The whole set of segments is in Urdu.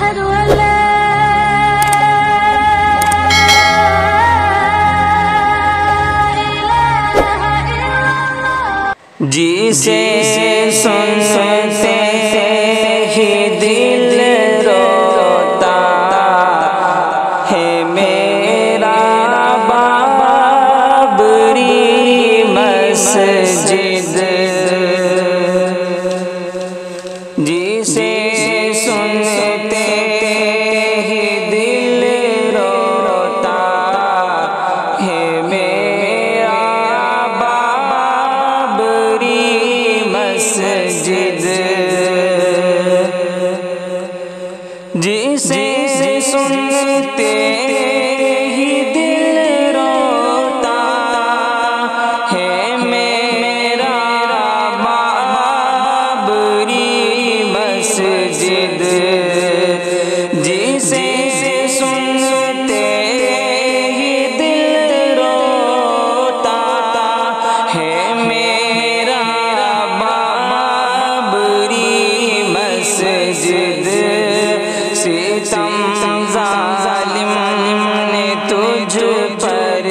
أشهد أن لا جسے سنتے ہی دل روتا ہے میرا بابری مسجد، جسے سنتے ہی دل روتا ہے میرا مسجد، جسے سنتے ہی دل روتا ہے میرا بابری مسجد، جسے سنتے ہی دل روتا ہے میرا مسجد، ستم ظالم نے تجھ پر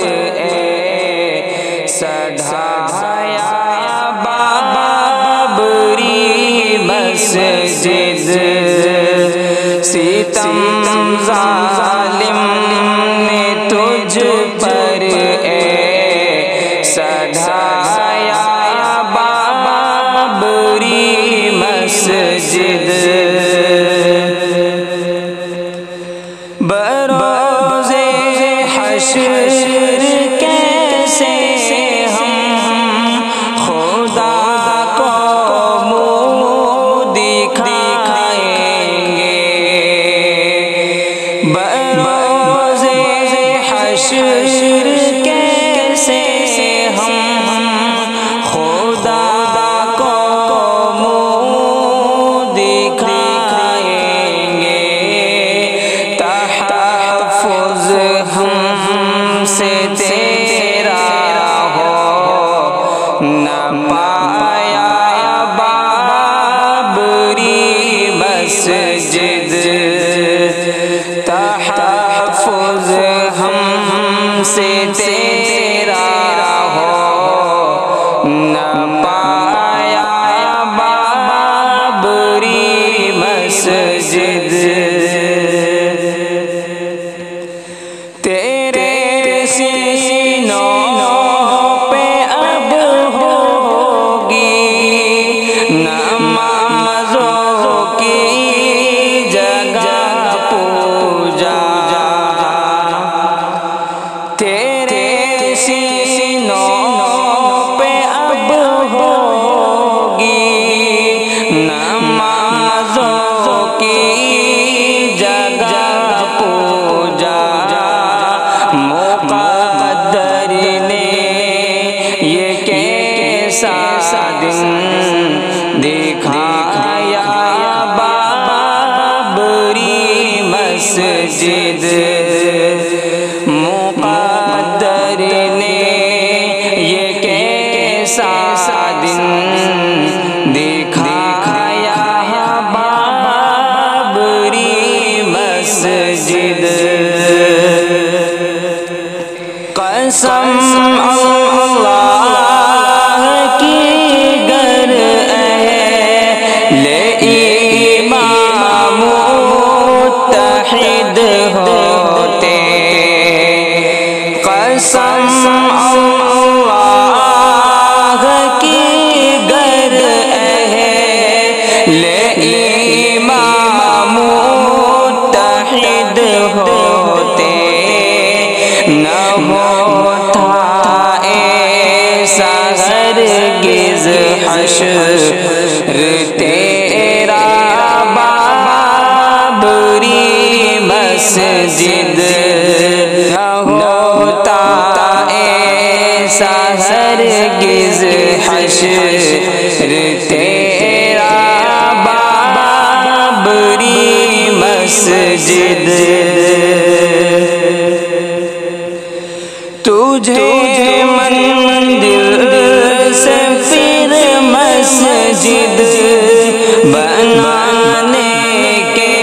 سڑھایا بابری مسجد، ستم ظالم نے تجھ پر سڑھایا بابری مسجد، بروز حشر کیسے ہم خدا کو منہ دکھائیں گے، بروز حشر کیسے ہم خدا کو منہ دکھائیں گے، تحفظ ہم سے تیرا ہو نہ پایا بابری مسجد، تحفظ ہم سے تیرا ہو نہ پایا بابری مسجد، تیرے سینوں پہ اب ہوگی نمازوں کی جگہ پوجا، تیرے سینوں پہ اب ہوگی نمازوں کی جگہ پوجا، مقدر نے یہ کیسا دن دکھایا بابری مسجد، مقدر نے یہ کیسا دن دکھایا بابری مسجد، قسم اللہ کی گر اہل ایمان متحد ہوتے، قسم اللہ کی گر اہل ایمان متحد ہوتے، نہ ہوتا ایسا ہرگز حشر تیرا بابری مسجد، نہ ہوتا ایسا ہرگز حشر تیرا بابری مسجد، تجھے مندر سے پھر مسجد بنانے کے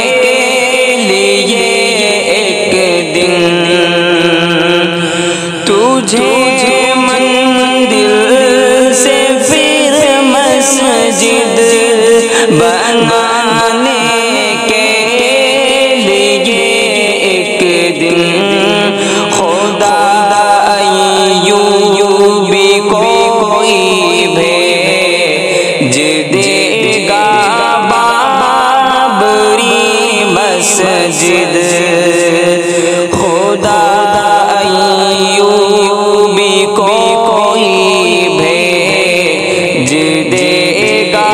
مسجد خدا ایوبی کو کوئی بھیج دے گا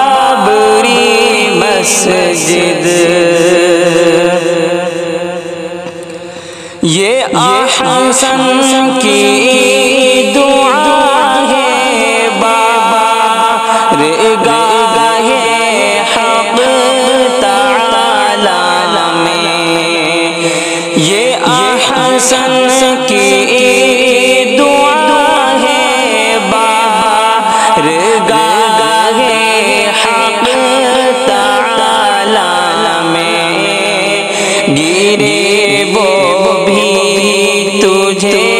بابری مسجد یہ احسن کی دعا ہے بارگاہ حق تعالی میں یہ احسن کی دعا ہے بارگاہ حق تعالی میں گرے وہ تجھے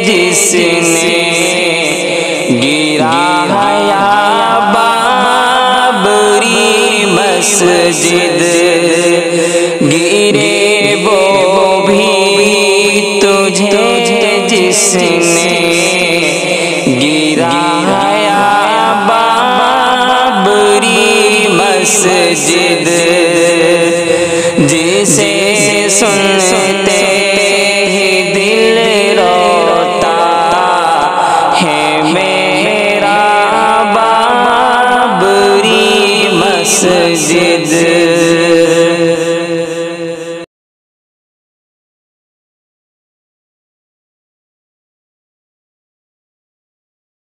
جس نے گرا یا بابری مسجد گرے وہ بھی تجھے جس نے گرا یا بابری مسجد جسے سنتے